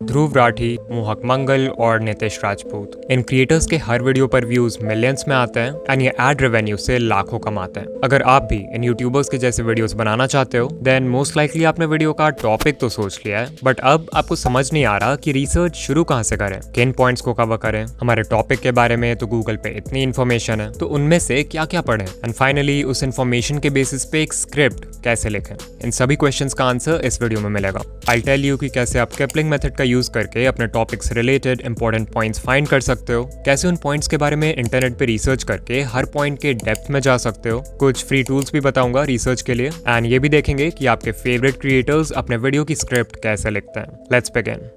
ध्रुव राठी, मोहक मंगल और नितिश राजपूत। इन क्रिएटर्स के हर वीडियो पर व्यूज मिलियंस में आते हैं एंड ये एड रेवेन्यू से लाखों कमाते हैं। अगर आप भी इन यूट्यूबर्स के जैसे वीडियोस बनाना चाहते हो देन मोस्ट लाइकली आपने वीडियो का टॉपिक तो सोच लिया है, बट अब आपको समझ नहीं आ रहा कि रिसर्च शुरू कहाँ से करें, किन पॉइंट्स को कवर करें। हमारे टॉपिक के बारे में तो गूगल पे इतनी इन्फॉर्मेशन है, तो उनमें से क्या क्या पढ़ें एंड फाइनली उस इन्फॉर्मेशन के बेसिस पे एक स्क्रिप्ट कैसे लिखें। इन सभी क्वेश्चंस का आंसर इस वीडियो में मिलेगा। आई टेल यू कि कैसे आप किपलिंग मेथड का यूज करके अपने टॉपिक से रिलेटेड इंपॉर्टेंट पॉइंट्स फाइंड कर सकते हो, कैसे उन पॉइंट्स के बारे में इंटरनेट पे रिसर्च करके हर पॉइंट के डेप्थ में जा सकते हो। कुछ फ्री टूल्स भी बताऊंगा रिसर्च के लिए एंड ये भी देखेंगे कि आपके फेवरेट क्रिएटर्स अपने वीडियो की स्क्रिप्ट कैसे लिखते हैं। Let's begin.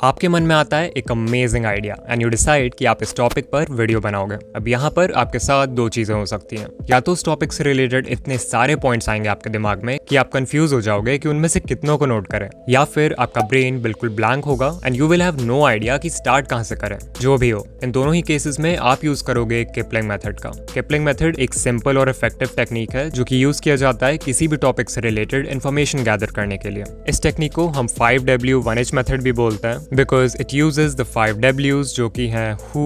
आपके मन में आता है एक amazing idea and you decide कि आप इस टॉपिक पर वीडियो बनाओगे। अब यहाँ पर आपके साथ दो चीजें हो सकती हैं, या तो उस टॉपिक से रिलेटेड इतने सारे पॉइंट्स आएंगे आपके दिमाग में कि आप कंफ्यूज हो जाओगे कि उनमें से कितनों को नोट करें, या फिर आपका ब्रेन बिल्कुल ब्लैंक होगा and you will have no idea कि स्टार्ट कहाँ से करें। जो भी हो, इन दोनों ही केसेस में आप यूज करोगे किपलिंग मेथड का। किपलिंग मेथड एक सिंपल और इफेक्टिव टेक्निक है जो कि यूज किया जाता है किसी भी टॉपिक से रिलेटेड इन्फॉर्मेशन गैदर करने के लिए। इस टेक्निक को हम 5W1H मेथड भी बोलते हैं because it uses the 5 W's जो कि हैं who,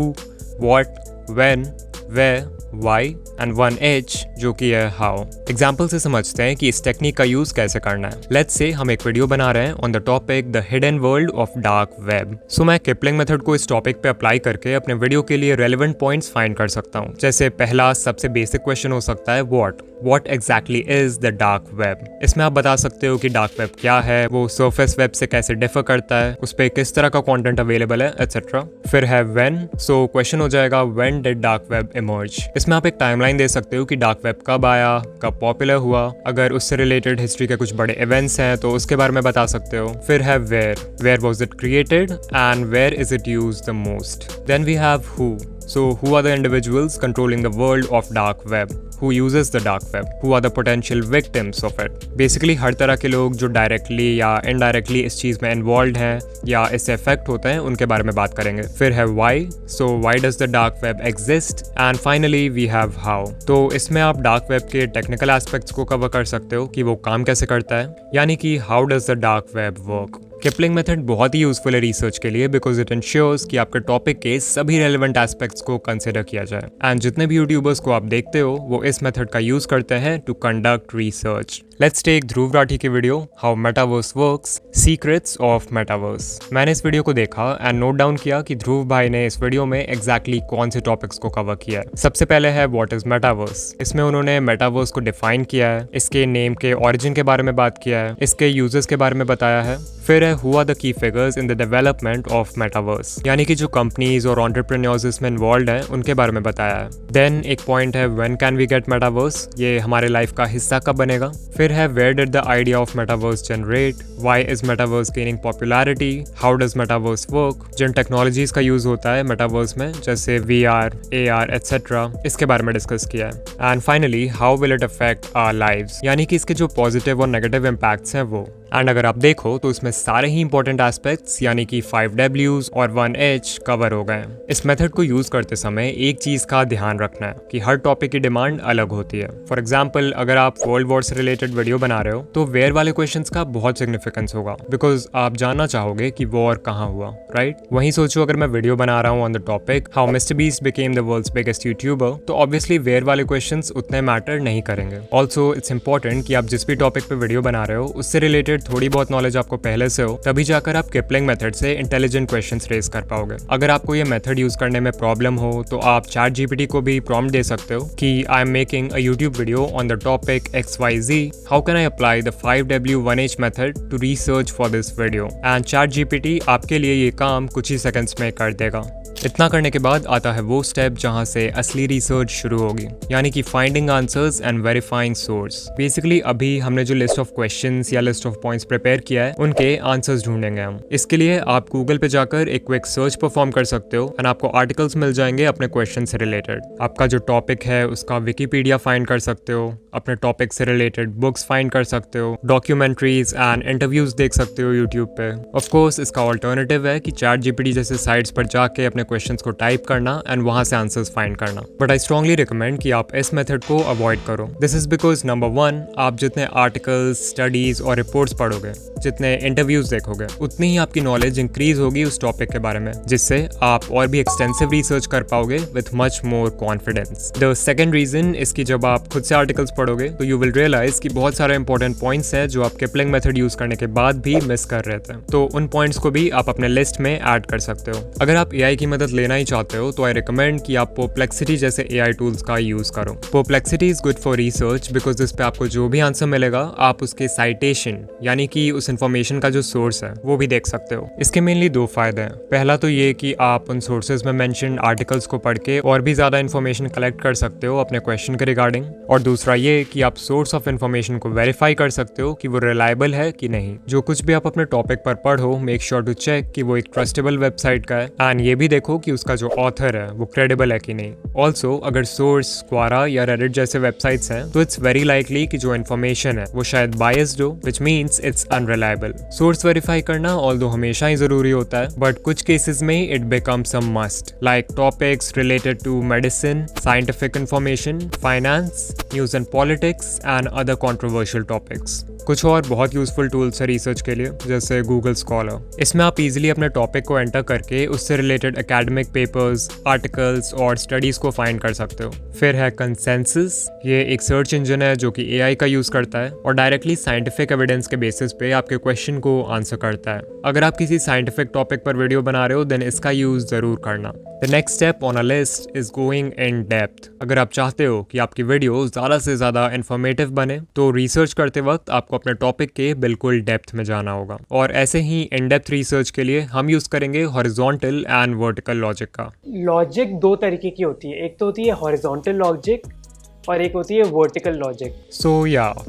what, when, where, why and 1H जो कि है how। एग्जाम्पल से समझते हैं कि इस टेक्निक का यूज कैसे करना है। लेट्स से हम एक वीडियो बना रहे हैं on the topic the hidden world of dark web. So मैं किपलिंग मेथड को इस टॉपिक पे अप्लाई करके अपने वीडियो के लिए रेलेवेंट पॉइंट्स फाइंड कर सकता हूँ। जैसे पहला सबसे बेसिक क्वेश्चन हो सकता है what exactly is the dark web. इसमें आप बता सकते हो कि डार्क वेब क्या है, वो सरफेस वेब से कैसे डिफर करता है, उस पर किस तरह का कंटेंट अवेलेबल है एटसेट्रा। फिर है व्हेन। सो क्वेश्चन हो जाएगा when did dark web emerge. इसमें आप एक टाइमलाइन दे सकते हो कि डार्क वेब कब आया, कब पॉपुलर हुआ। अगर उससे रिलेटेड हिस्ट्री के कुछ बड़े इवेंट्स हैं तो उसके बारे में बता सकते हो। फिर है where was it created and where is it used the most. Then we have who. So who are the individuals controlling the world of dark web? Who uses the dark web? Who are the potential victims of it? Basically हर तरह के लोग जो directly या indirectly इस चीज़ में involve हैं या इससे अफेक्ट होते हैं उनके बारे में बात करेंगे। फिर है why. So why does the dark web exist? And finally we have how. तो इसमें आप डार्क वेब के टेक्निकल एस्पेक्ट्स को कवर कर सकते हो कि वो काम कैसे करता है, यानी कि how does the dark web work. Kipling method बहुत ही यूजफुल है रिसर्च के लिए बिकॉज इट इंश्योर्स कि आपके टॉपिक के सभी रेलेवेंट एस्पेक्ट्स को कंसिडर किया जाए। एंड जितने भी यूट्यूबर्स को आप देखते हो वो इस मेथड का यूज करते हैं to conduct research. Let's take Dhruv Rathee की video how metaverse works, secrets of metaverse. मैंने इस वीडियो को देखा एंड नोट डाउन किया कि ध्रुव भाई ने इस वीडियो में एग्जैक्टली कौन से टॉपिक्स को कवर किया है। सबसे पहले है व्हाट इज मेटावर्स। इसमें उन्होंने मेटावर्स को डिफाइन किया है, इसके नेम के ओरिजिन के बारे में बात किया है, इसके यूजर्स के बारे में बताया है। फिर है who are the key figures in the development of metaverse, यानी कि जो कंपनीज और एंटरप्रेन्योर्स इसमें इन्वॉल्व हैं उनके बारे में बताया है। देन एक पॉइंट है when can we get metaverse, ये हमारे लाइफ का हिस्सा कब बनेगा। फिर है where did the idea of metaverse generate, why is metaverse gaining popularity, how does metaverse work. जिन टेक्नोलॉजीज का यूज होता है मेटावर्स में जैसे VR, AR एटसेट्रा, इसके बारे में डिस्कस किया है। And finally how will it affect our lives, यानी कि इसके जो पॉजिटिव और नेगेटिव इम्पैक्ट्स हैं वो। एंड अगर आप देखो तो इसमें सारे ही इंपॉर्टेंट एस्पेक्ट्स यानी कि 5 W's और 1H कवर हो गए हैं। इस मेथड को यूज करते समय एक चीज का ध्यान रखना है कि हर टॉपिक की डिमांड अलग होती है। फॉर एग्जाम्पल अगर आप वर्ल्ड वॉर से रिलेटेड वीडियो बना रहे हो तो वेयर वाले क्वेश्चंस का बहुत सिग्निफिकेंस होगा बिकॉज आप जानना चाहोगे कि वॉर कहाँ हुआ, राइट। वहीं सोचो अगर मैं वीडियो बना रहा हूँ on the topic how Mister Beast became the world's biggest YouTuber, तो ऑब्वियसली वेयर वाले क्वेश्चंस उतने मैटर नहीं करेंगे। ऑल्सो इट्स इंपॉर्टेंट कि आप जिस भी टॉपिक पे वीडियो बना रहे हो उससे रिलेटेड थोड़ी बहुत नॉलेज आपको पहले से हो, तभी जाकर आप किपलिंग मेथड से इंटेलिजेंट क्वेश्चंस रेज कर पाओगे। अगर आपको ये मेथड यूज करने में प्रॉब्लम हो तो आप चैट जीपीटी को भी प्रॉम्प्ट दे सकते हो कि I am making a YouTube video on the topic XYZ, how can I apply the 5W1H method to research for this video. And chat GPT आपके लिए ये काम कुछ ही सेकंड्स में कर देगा। इतना करने के बाद आता है वो स्टेप जहां से असली रिसर्च शुरू होगी, यानी कि finding answers and verifying source. Basically अभी हमने जो लिस्ट ऑफ क्वेश्चंस या लिस्ट ऑफ पॉइंट्स प्रिपेयर किया है उनके आंसर्स ढूंढेंगे हम। इसके लिए आप गूगल पे जाकर एक क्विक सर्च परफॉर्म कर सकते हो एंड आपको आर्टिकल्स मिल जाएंगे अपने क्वेश्चन से रिलेटेड। आपका जो टॉपिक है उसका विकिपीडिया फाइंड कर सकते हो, अपने टॉपिक से रिलेटेड बुक्स फाइंड कर सकते हो, डॉक्यूमेंट्रीज एंड इंटरव्यूज देख सकते हो यूट्यूब पे। ऑफ कोर्स इसका ऑल्टरनेटिव है कि चैट जीपीटी जैसे साइट्स पर जाके अपने अपने क्वेश्चंस को टाइप करना एंड वहां से आंसर्स फाइंड करना। बट आई स्ट्रांगली रिकमेंड कि आप इस मेथड को अवॉइड करो। दिस इज बिकॉज नंबर 1, आप जितने आर्टिकल्स, स्टडीज और रिपोर्ट्स पढ़ोगे, जितने इंटरव्यूज देखोगे, उतनी ही आपकी नॉलेज इंक्रीज होगी उस टॉपिक के बारे में, जिससे आप और भी एक्सटेंसिव रिसर्च कर पाओगे with much more confidence. The second reason इसकी, जब आप खुद से आर्टिकल्स पढ़ोगे तो यू विल रियलाइज कि बहुत सारे इंपॉर्टेंट पॉइंट्स हैं जो आप किपलिंग मेथड यूज करने के बाद भी मिस कर रहे थे, तो उन पॉइंट्स को भी आप अपने लिस्ट में ऐड कर सकते हो। अगर आप एआई की मदद लेना ही चाहते हो तो आई रिकमेंड कि आप परप्लेक्सिटी जैसे एआई टूल्स का यूज करो। Perplexity is good for research because इस पे आपको जो भी आंसर मिलेगा आप उसके साइटेशन यानी कि उस इंफॉर्मेशन का जो सोर्स है वो भी देख सकते हो। इसके मेनली 2 फायदे हैं। पहला तो ये कि आप उन सोर्सेज में मेंशन्ड आर्टिकल्स को पढ़ के और भी ज्यादा इन्फॉर्मेशन कलेक्ट कर सकते हो अपने क्वेश्चन के रिगार्डिंग, और दूसरा ये कि आप सोर्स ऑफ इन्फॉर्मेशन को वेरीफाई कर सकते हो कि वो रिलायबल है कि नहीं। जो कुछ भी आप अपने टॉपिक पर पढ़ो, मेक श्योर टू चेक कि वो एक ट्रस्टेबल वेबसाइट का है एंड ये भी देखो कि उसका जो ऑथर है वो क्रेडिबल है कि नहीं। ऑल्सो अगर सोर्स क्वारा या रेडिट जैसे वेबसाइट्स हैं तो इट्स वेरी लाइकली कि जो इन्फॉर्मेशन है वो शायद बायस्ड हो, which means it's unreliable. Source verify करना ऑल्दो हमेशा ही जरूरी होता है, बट कुछ केसेस में it becomes a must, like topics related to medicine, scientific information, finance, news and politics and other controversial topics. कुछ और बहुत यूजफुल टूल्स है रिसर्च के लिए, जैसे गूगल स्कॉलर। इसमें आप इजीली अपने टॉपिक को एंटर करके उससे रिलेटेड एकेडमिक पेपर्स, आर्टिकल्स और स्टडीज को फाइंड कर सकते हो। फिर है कंसेंसस, ये एक सर्च इंजन है जो कि एआई का यूज करता है और डायरेक्टली साइंटिफिक एविडेंस के बेसिस पे आपके क्वेश्चन को आंसर करता है। अगर आप किसी साइंटिफिक टॉपिक पर वीडियो बना रहे हो देन इसका यूज जरूर करना। The next step on a list is going in depth. अगर आप चाहते हो कि आपकी वीडियो ज्यादा से ज्यादा इंफॉर्मेटिव बने तो रिसर्च करते वक्त आपको अपने टॉपिक के बिल्कुल डेप्थ में जाना होगा, और ऐसे ही इन डेप्थ रिसर्च के लिए हम यूज करेंगे हॉरिजॉन्टल एंड वर्टिकल लॉजिक का। लॉजिक 2 तरीके की होती है, एक तो होती है हॉरिजॉन्टल लॉजिक और एक होती है वर्टिकल लॉजिक। सो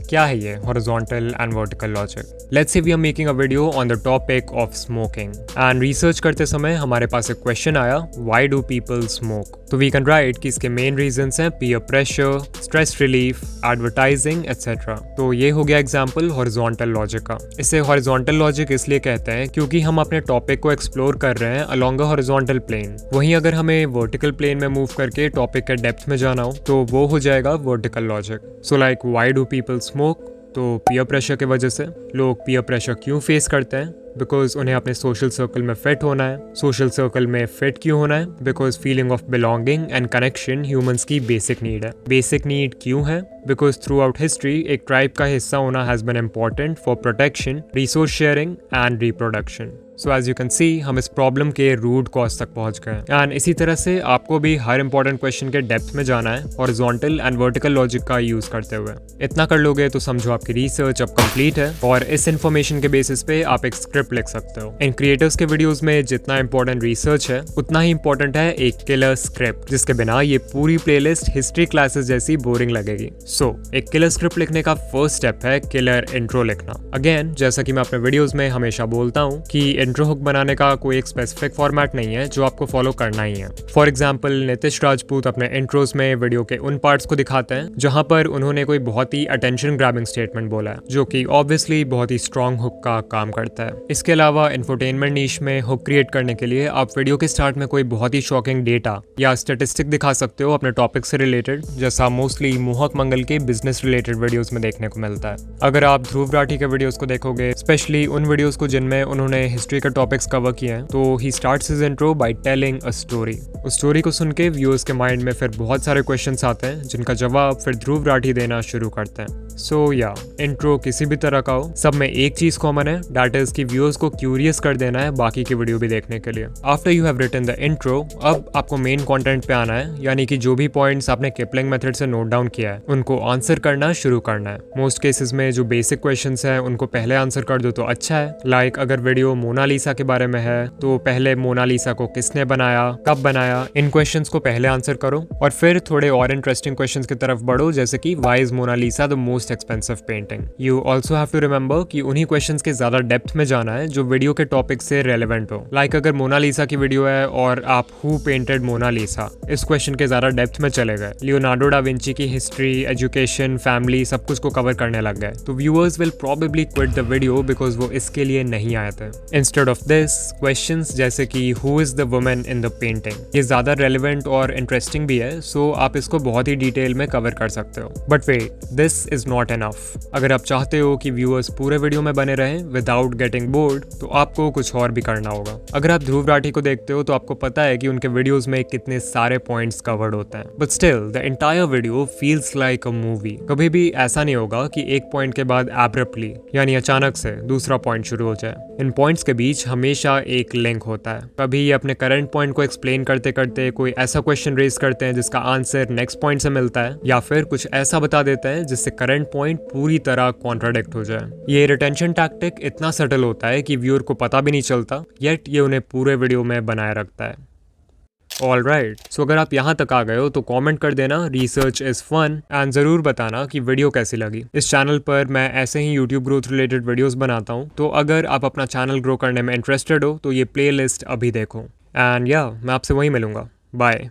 क्या है ये horizontal and vertical logic? Let's say we are making a video on the topic of smoking and research करते समय हमारे पास एक क्वेश्चन आया, व्हाई डू पीपल स्मोक? तो वी कैन राइट कि इसके मेन रीजंस हैं peer pressure, stress relief, advertising etcetera. तो ये हो गया एग्जांपल हॉरिजॉन्टल लॉजिक का। इसे हॉरिजॉन्टल लॉजिक इसलिए कहते हैं क्योंकि हम अपने टॉपिक को एक्सप्लोर कर रहे हैं अलोंग अ हॉरिजॉन्टल प्लेन। वहीं अगर हमें वर्टिकल प्लेन में मूव करके टॉपिक के डेप्थ में जाना हो तो वो हो जाएगा vertical logic. So like why do people smoke? तो पीयर प्रेशर की वजह से। लोग पीयर प्रेशर क्यों फेस करते हैं? बिकॉज उन्हें अपने सोशल सर्कल में फिट होना है। सोशल सर्कल में फिट क्यों होना है? Because feeling of belonging and connection humans की बेसिक नीड है। बेसिक नीड क्यों है? बिकॉज थ्रू आउट हिस्ट्री एक ट्राइब का हिस्सा होना has been important for protection, resource sharing and reproduction. So as you can see हम इस प्रॉब्लम के रूट कॉज तक पहुंच गए एंड इसी तरह से आपको भी हर इंपॉर्टेंट क्वेश्चन के डेप्थ में जाना है हॉरिजॉन्टल एंड वर्टिकल लॉजिक का यूज करते हुए। इतना कर लोगे तो समझो आपकी रिसर्च अब कंप्लीट है और इस इन्फॉर्मेशन के बेसिस पे आप एक स्क्रिप्ट लिख सकते हो। इन क्रिएटर्स के वीडियोस में जितना इंपॉर्टेंट रिसर्च है उतना ही इंपॉर्टेंट है एक किलर स्क्रिप्ट, जिसके बिना ये पूरी प्लेलिस्ट हिस्ट्री क्लासेस जैसी बोरिंग लगेगी। सो एक किलर स्क्रिप्ट लिखने का फर्स्ट स्टेप है किलर इंट्रो लिखना। अगेन जैसा कि मैं अपने वीडियोस में हमेशा बोलता हूँ कि इंट्रो हुक बनाने का कोई एक स्पेसिफिक फॉर्मेट नहीं है जो आपको फॉलो करना ही है। फॉर एग्जाम्पल नितिश राजपूत अपने इंट्रोज में वीडियो के उन पार्ट्स को दिखाते हैं जहां पर उन्होंने कोई बहुत ही अटेंशन ग्रैबिंग स्टेटमेंट बोला है, जो कि ऑब्वियसली बहुत ही स्ट्रॉन्ग हुक का काम करता है। इसके अलावा इंफोटेनमेंट नीश में हुक क्रिएट करने के लिए आप वीडियो के स्टार्ट में कोई बहुत ही शॉकिंग डेटा या स्टेटिस्टिक दिखा सकते हो अपने टॉपिक से रिलेटेड, जैसा मोस्टली मोहक मंगल के बिजनेस रिलेटेड वीडियोस में देखने को मिलता है। अगर आप ध्रुव राठी के वीडियोस को देखोगे, स्पेशली उन वीडियोस को जिनमें उन्होंने हिस्ट्री के टॉपिक्स कवर किए हैं, तो he starts his intro by telling a story. उस स्टोरी को सुन के व्यूअर्स के माइंड में फिर बहुत सारे क्वेश्चंस आते हैं जिनका जवाब फिर ध्रुव राठी देना शुरू करते हैं। सो इंट्रो किसी भी तरह का हो, सब में एक चीज कॉमन है, दैट इज कि व्यूअर्स को क्यूरियस कर देना है बाकी की वीडियो भी देखने के लिए। After you have written the intro, अब आपको मेन कंटेंट पे आना है, यानी कि जो भी पॉइंट्स आपने किपलिंग मेथड से नोट डाउन किया है उनको आंसर करना शुरू करना है। मोस्ट केसेस में जो बेसिक क्वेश्चंस हैं उनको पहले आंसर कर दो तो अच्छा है। लाइक अगर वीडियो मोनालिसा के बारे में है तो पहले मोनालिसा को किसने बनाया, कब बनाया, इन क्वेश्चंस को पहले आंसर करो और फिर थोड़े और इंटरेस्टिंग क्वेश्चंस की तरफ बढ़ो, जैसे कि why is Mona Lisa the most expensive painting. You also have to remember कि उन्हीं क्वेश्चंस के ज्यादा डेप्थ में जाना है जो वीडियो के टॉपिक से रेलेवेंट हो। लाइक अगर मोनालिसा की वीडियो है और आप हु पेंटेड मोनालिसा, इस क्वेश्चन के ज्यादा डेप्थ में चले गए, लियोनार्डो डा विंची की हिस्ट्री, एजुकेशन, फैमिली, सब कुछ को कवर करने लग गए, तो viewers will probably quit the video because वो इसके लिए नहीं आए थे। Instead instead of this questions जैसे कि who is the woman in the painting, ये ज़्यादा रेलिवेंट और इंटरेस्टिंग भी है, सो आप इसको बहुत ही डिटेल में कवर कर सकते हो। But wait, this is not enough. अगर आप चाहते हो कि व्यूअर्स पूरे वीडियो में बने रहें विदाउट गेटिंग बोर्ड, तो आपको कुछ और भी करना होगा। अगर आप ध्रुव राठी को देखते हो तो आपको पता है कि उनके वीडियोस में कितने सारे पॉइंट्स कवर्ड होते हैं, but still the entire video feels like a movie. कभी भी ऐसा नहीं होगा कि एक पॉइंट के बाद एब्रप्टली यानी अचानक से दूसरा पॉइंट शुरू हो जाए। इन पॉइंट्स के बीच हमेशा एक लिंक होता है। कभी ये अपने करंट पॉइंट को एक्सप्लेन करते करते कोई ऐसा क्वेश्चन रेज करते हैं जिसका आंसर नेक्स्ट पॉइंट से मिलता है, या फिर कुछ ऐसा बता देते हैं जिससे करंट पॉइंट पूरी तरह कॉन्ट्राडिक्ट हो जाए। ये रिटेंशन टैक्टिक इतना सटल होता है कि व्यूअर को पता भी नहीं चलता, येट ये उन्हें पूरे वीडियो में बनाए रखता है। ऑलराइट, सो अगर आप यहाँ तक आ गए हो तो कमेंट कर देना रिसर्च इज फन एंड ज़रूर बताना कि वीडियो कैसी लगी। इस चैनल पर मैं ऐसे ही यूट्यूब ग्रोथ रिलेटेड वीडियोस बनाता हूँ, तो अगर आप अपना चैनल ग्रो करने में इंटरेस्टेड हो तो ये प्लेलिस्ट अभी देखो। एंड या मैं आपसे वहीं मिलूंगा। बाय।